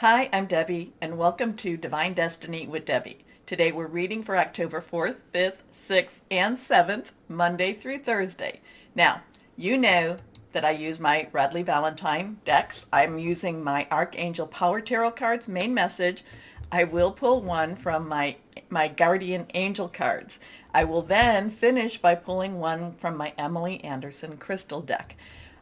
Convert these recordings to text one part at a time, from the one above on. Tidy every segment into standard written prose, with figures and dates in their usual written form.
Hi, I'm Debbie, and welcome to Divine Destiny with Debbie. Today we're reading for October 4th, 5th, 6th, and 7th, Monday through Thursday. Now, you know that I use my Radley Valentine decks. I'm using my Archangel Power Tarot cards, main message. I will pull one from my Guardian Angel cards. I will then finish by pulling one from my Emily Anderson Crystal deck.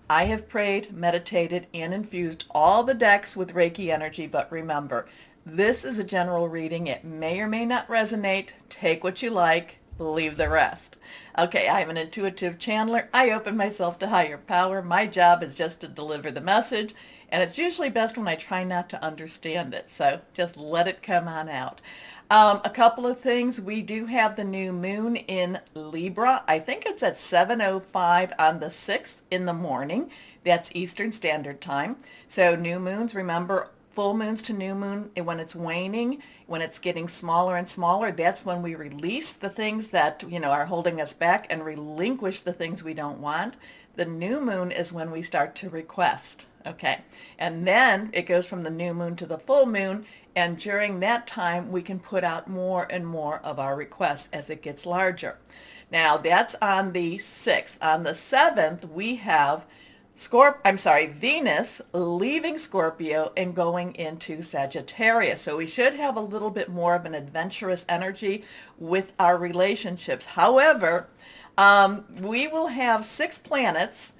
I have prayed, meditated, and infused all the decks with Reiki energy, but remember, this is a general reading. It may or may not resonate. Take what you like, leave the rest. Okay, I'm an intuitive channeler. I open myself to higher power. My job is just to deliver the message, and it's usually best when I try not to understand it, so just let it come on out. A couple of things. We do have the new moon in Libra. I think it's at 7:05 on the 6th in the morning. That's Eastern Standard Time. So new moons, remember, full moons to new moon, when it's waning, when it's getting smaller and smaller, that's when we release the things that, are holding us back and relinquish the things we don't want. The new moon is when we start to request. Okay. And then it goes from the new moon to the full moon. And during that time, we can put out more and more of our requests as it gets larger. Now, that's on the 6th. On the 7th, we have Venus leaving Scorpio and going into Sagittarius. So we should have a little bit more of an adventurous energy with our relationships. However, we will have 6 planets.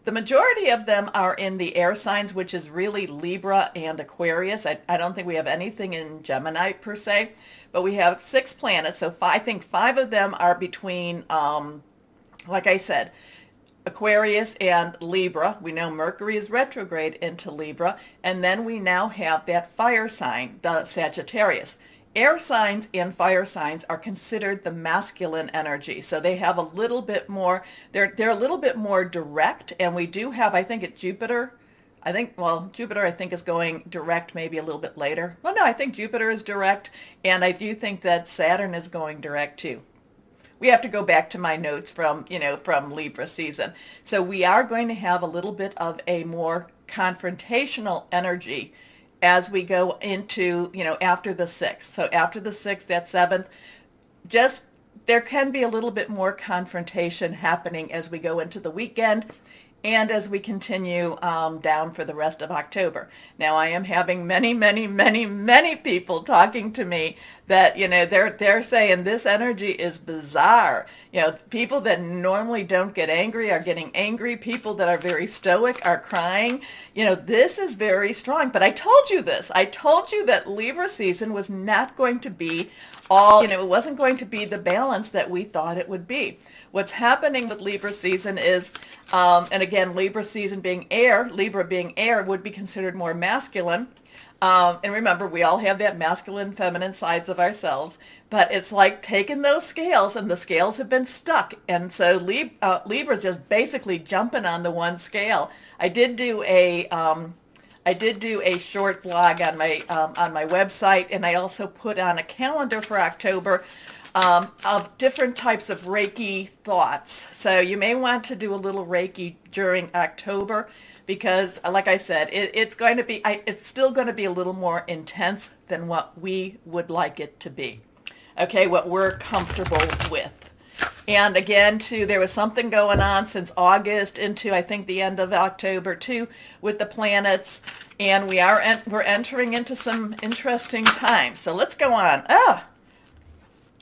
The majority of them are in the air signs, which is really Libra and Aquarius. I don't think we have anything in Gemini per se, but we have 6 planets. So I think 5 of them are between, like I said, Aquarius and Libra. We know Mercury is retrograde into Libra, and then we now have that fire sign, the Sagittarius. Air signs and fire signs are considered the masculine energy, so they have a little bit more, they're a little bit more direct, and we do have, I think it's Jupiter. Jupiter I think is going direct maybe a little bit later. Well, no, I think Jupiter is direct, and I do think that Saturn is going direct too. We have to go back to my notes from Libra season. So we are going to have a little bit of a more confrontational energy as we go into, after the 6th. So after the 6th, that 7th, just there can be a little bit more confrontation happening as we go into the weekend and as we continue down for the rest of October. Now, I am having many, many, many, many people talking to me that, they're saying this energy is bizarre. People that normally don't get angry are getting angry. People that are very stoic are crying. This is very strong. But I told you this. I told you that Libra season was not going to be all, it wasn't going to be the balance that we thought it would be. What's happening with Libra season is, and again, Libra season being air, Libra being air would be considered more masculine. And remember, we all have that masculine, feminine sides of ourselves, but it's like taking those scales and the scales have been stuck. And so Libra's just basically jumping on the one scale. I did do a short blog on my website, and I also put on a calendar for October of different types of Reiki thoughts. So you may want to do a little Reiki during October because, like I said, it's still going to be a little more intense than what we would like it to be. Okay, what we're comfortable with. And again, too, there was something going on since August into, I think, the end of October, too, with the planets. And we're entering into some interesting times. So let's go on.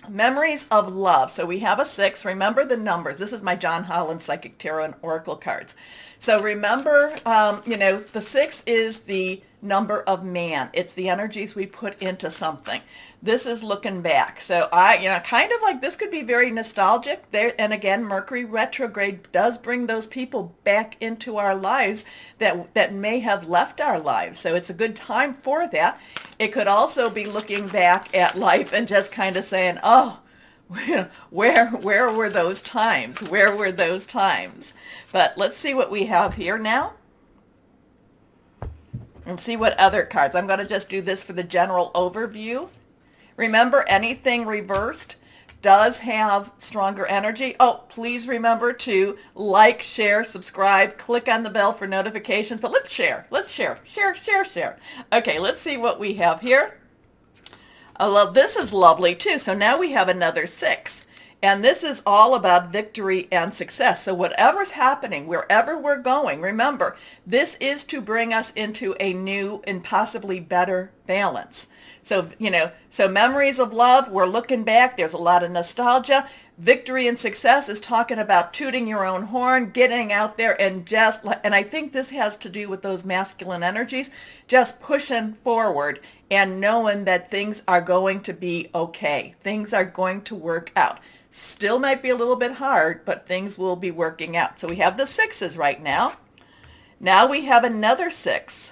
Memories of love. So we have a 6. Remember the numbers. This is my John Holland Psychic Tarot and Oracle cards. So remember, the 6 is the number of man. It's the energies we put into something. This is looking back. So kind of like this could be very nostalgic. There, and again, Mercury retrograde does bring those people back into our lives that may have left our lives. So it's a good time for that. It could also be looking back at life and just kind of saying, oh, where were those times? Where were those times? But let's see what we have here now. And see what other cards. I'm going to just do this for the general overview. Remember, anything reversed, does have stronger energy. Oh, please remember to like, share, subscribe, click on the bell for notifications. But let's share. Let's share. Share, share, share. Okay, let's see what we have here. Oh, this is lovely too. So now we have another 6. And this is all about victory and success. So whatever's happening, wherever we're going, remember, this is to bring us into a new and possibly better balance. So, so memories of love, we're looking back. There's a lot of nostalgia. Victory and success is talking about tooting your own horn, getting out there and and I think this has to do with those masculine energies, just pushing forward and knowing that things are going to be okay. Things are going to work out. Still might be a little bit hard, but things will be working out. So we have the 6s right now. Now we have another 6.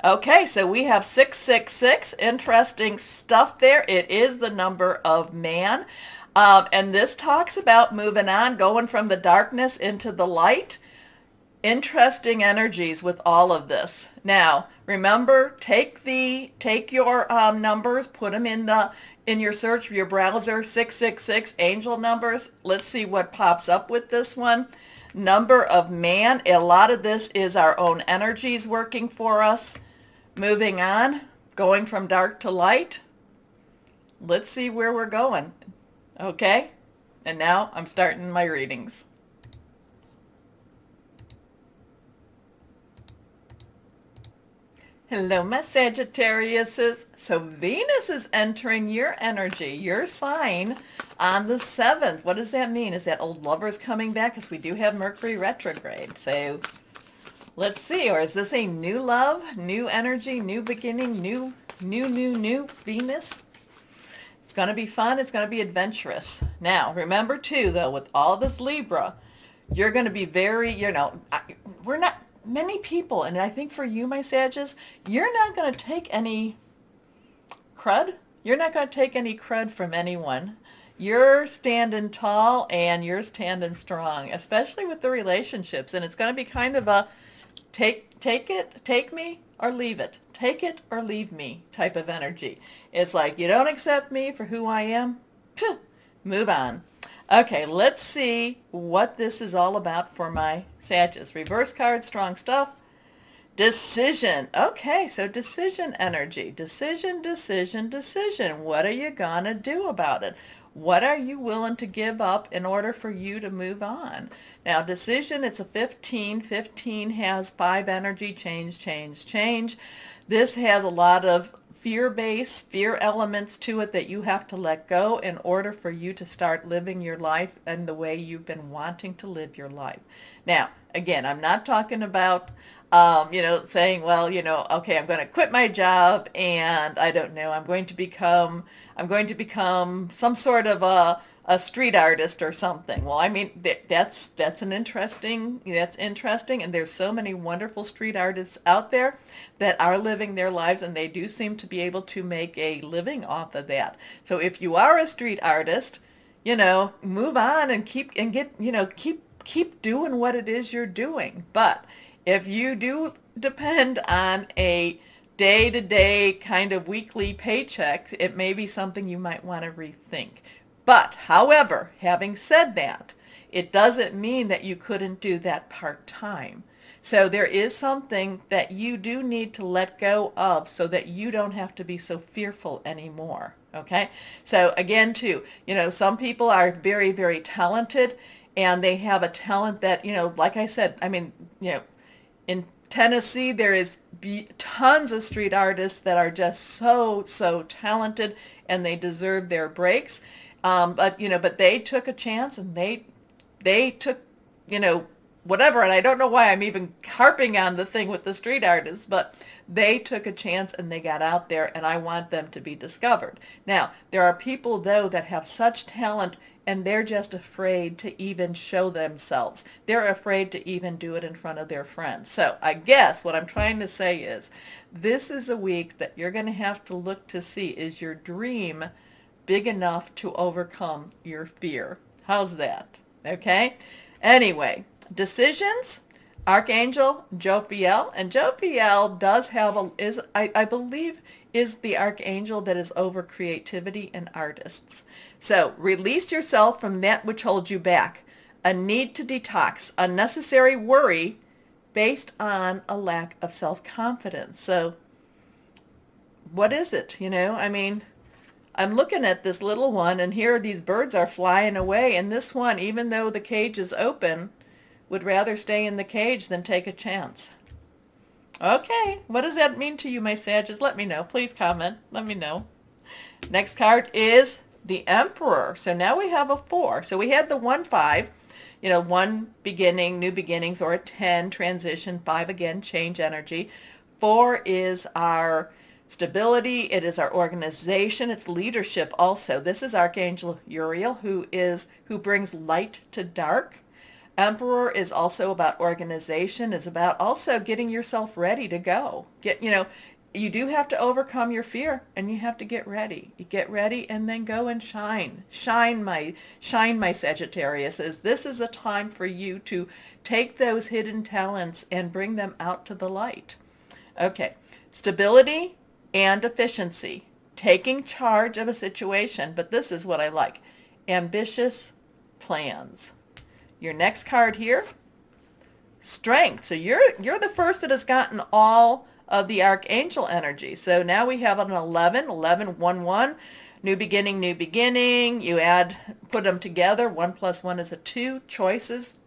Okay, so we have 666. Interesting stuff there. It is the number of man. And this talks about moving on, going from the darkness into the light. Interesting energies with all of this. Now, remember, take your numbers, put them in your search, your browser, 666, angel numbers. Let's see what pops up with this one. Number of man. A lot of this is our own energies working for us. Moving on, going from dark to light. Let's see where we're going. Okay? And now I'm starting my readings. Hello, my Sagittariuses. So Venus is entering your energy, your sign, on the 7th. What does that mean? Is that old lovers coming back? Because we do have Mercury retrograde. So let's see. Or is this a new love, new energy, new beginning, new Venus? It's going to be fun. It's going to be adventurous. Now, remember too, though, with all this Libra, you're going to be very, we're not, many people, and I think for you, my Sagittarius, you're not going to take any crud. You're not going to take any crud from anyone. You're standing tall and you're standing strong, especially with the relationships. And it's going to be kind of a take me or leave it. Take it or leave me type of energy. It's like, you don't accept me for who I am? Phew, move on. Okay, let's see what this is all about for my Sagittarius. Reverse card, strong stuff. Decision. Okay, so decision energy. Decision, decision, decision. What are you going to do about it? What are you willing to give up in order for you to move on? Now, decision, it's a 15. 15 has 5 energy, change, change, change. This has a lot of fear-based, fear elements to it that you have to let go in order for you to start living your life in the way you've been wanting to live your life. Now, again, I'm not talking about, saying, well, okay, I'm going to quit my job and I don't know, I'm going to become some sort of a street artist or something. Well, I mean, that's interesting, and there's so many wonderful street artists out there that are living their lives, and they do seem to be able to make a living off of that. So if you are a street artist, move on and keep doing what it is you're doing. But if you do depend on a day-to-day kind of weekly paycheck, it may be something you might want to rethink. But, however, having said that, it doesn't mean that you couldn't do that part-time. So there is something that you do need to let go of so that you don't have to be so fearful anymore, okay? So again, too, some people are very, very talented, and they have a talent that, like I said, I mean, in Tennessee, there is tons of street artists that are just so talented, and they deserve their breaks. But they took a chance, and they took, whatever. And I don't know why I'm even harping on the thing with the street artists, but they took a chance and they got out there, and I want them to be discovered. Now, there are people, though, that have such talent, and they're just afraid to even show themselves. They're afraid to even do it in front of their friends. So I guess what I'm trying to say is this is a week that you're going to have to look to see, is your dream big enough to overcome your fear? How's that? Okay? Anyway, decisions. Archangel Jophiel, and Jophiel does have I believe is the archangel that is over creativity and artists. So release yourself from that which holds you back, a need to detox, unnecessary worry based on a lack of self-confidence. So what is it? I mean, I'm looking at this little one, and here these birds are flying away, and this one, even though the cage is open, would rather stay in the cage than take a chance. Okay, what does that mean to you, my Sagittarius? Let me know. Please comment. Let me know. Next card is the Emperor. So now we have a 4. So we had the 1-5, 1 beginning, new beginnings, or a 10 transition, 5 again, change energy. 4 is our stability. It is our organization. It's leadership also. This is Archangel Uriel, who brings light to dark. Emperor is also about organization. It's about also getting yourself ready to go. You do have to overcome your fear, and you have to get ready. You get ready and then go and shine. Shine, my Sagittarius. This is a time for you to take those hidden talents and bring them out to the light. Okay, stability and efficiency. Taking charge of a situation, but this is what I like. Ambitious plans. Your next card here, strength. So you're the first that has gotten all of the archangel energy. So now we have an 11, 1, 1, new beginning, new beginning. You put them together. 1 plus 1 is a 2. Choices.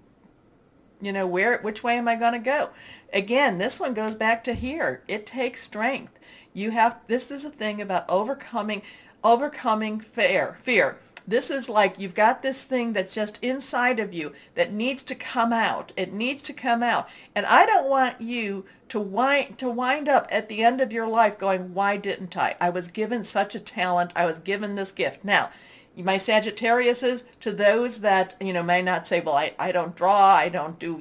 Which way am I going to go? Again, this one goes back to here. It takes strength. This is a thing about overcoming fear. This is like you've got this thing that's just inside of you that needs to come out. It needs to come out. And I don't want you to wind up at the end of your life going, why didn't I? I was given such a talent. I was given this gift. Now, my Sagittariuses, to those that, may not say, well, I don't draw, I don't do,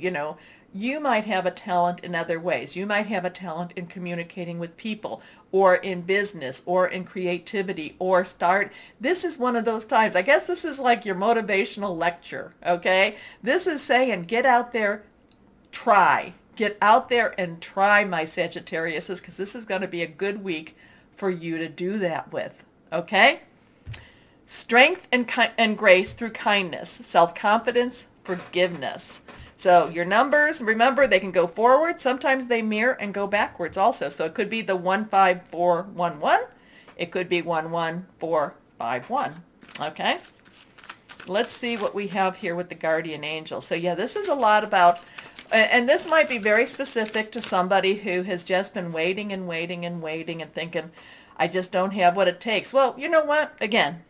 you might have a talent in other ways. You might have a talent in communicating with people, or in business, or in creativity, or this is one of those times. I guess this is like your motivational lecture, okay? This is saying, get out there, try. Get out there and try, my Sagittariuses, because this is going to be a good week for you to do that with, okay? Strength and grace through kindness, self-confidence, forgiveness. So your numbers, remember, they can go forward. Sometimes they mirror and go backwards also. So it could be the 15411. It could be 11451. Okay? Let's see what we have here with the guardian angel. So yeah, this is a lot about, and this might be very specific to somebody who has just been waiting and waiting and waiting and thinking, I just don't have what it takes. Well, you know what? Again,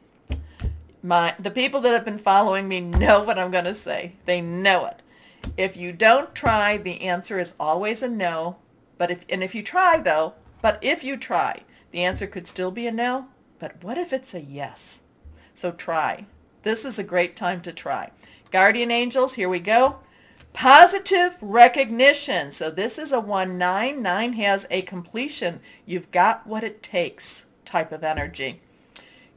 the people that have been following me know what I'm going to say. They know it. If you don't try, the answer is always a no. If you try, the answer could still be a no. But what if it's a yes? So try. This is a great time to try. Guardian angels, here we go. Positive recognition. So this is a 1-9. 9 has a completion. You've got what it takes type of energy.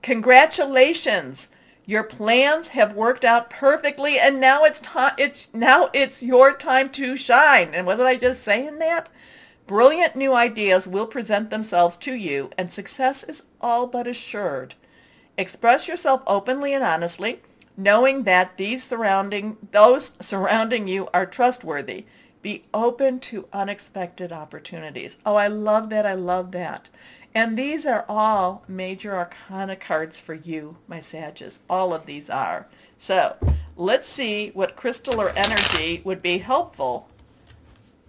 Congratulations. Your plans have worked out perfectly, and now it's your time to shine. And wasn't I just saying that? Brilliant new ideas will present themselves to you, and success is all but assured. Express yourself openly and honestly, knowing that those surrounding you are trustworthy. Be open to unexpected opportunities. Oh, I love that. I love that. And these are all major arcana cards for you, my Sagittarius. All of these are. So let's see what crystal or energy would be helpful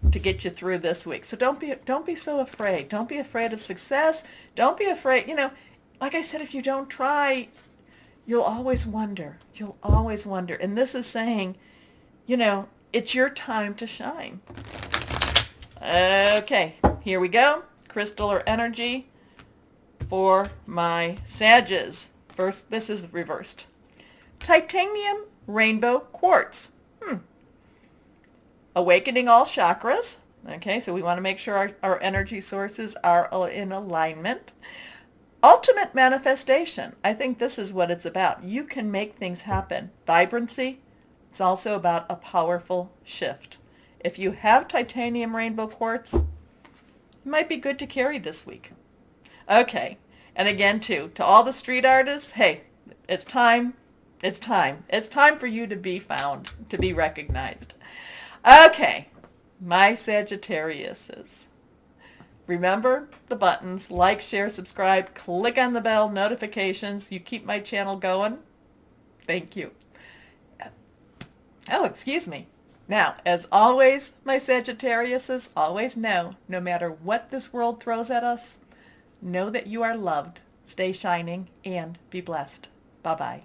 to get you through this week. So don't be so afraid. Don't be afraid of success. Don't be afraid. Like I said, if you don't try, you'll always wonder. You'll always wonder. And this is saying, it's your time to shine. Okay, here we go. Crystal or energy for my Sagittarius. First, this is reversed. Titanium rainbow quartz. Awakening all chakras. Okay, so we want to make sure our energy sources are in alignment. Ultimate manifestation. I think this is what it's about. You can make things happen. Vibrancy. It's also about a powerful shift. If you have titanium rainbow quartz, it might be good to carry this week. Okay. And again, too, to all the street artists, hey, it's time. It's time. It's time for you to be found, to be recognized. Okay, my Sagittariuses. Remember the buttons, like, share, subscribe, click on the bell, notifications. You keep my channel going. Thank you. Oh, excuse me. Now, as always, my Sagittariuses, always know, no matter what this world throws at us, know that you are loved. Stay shining and be blessed. Bye-bye.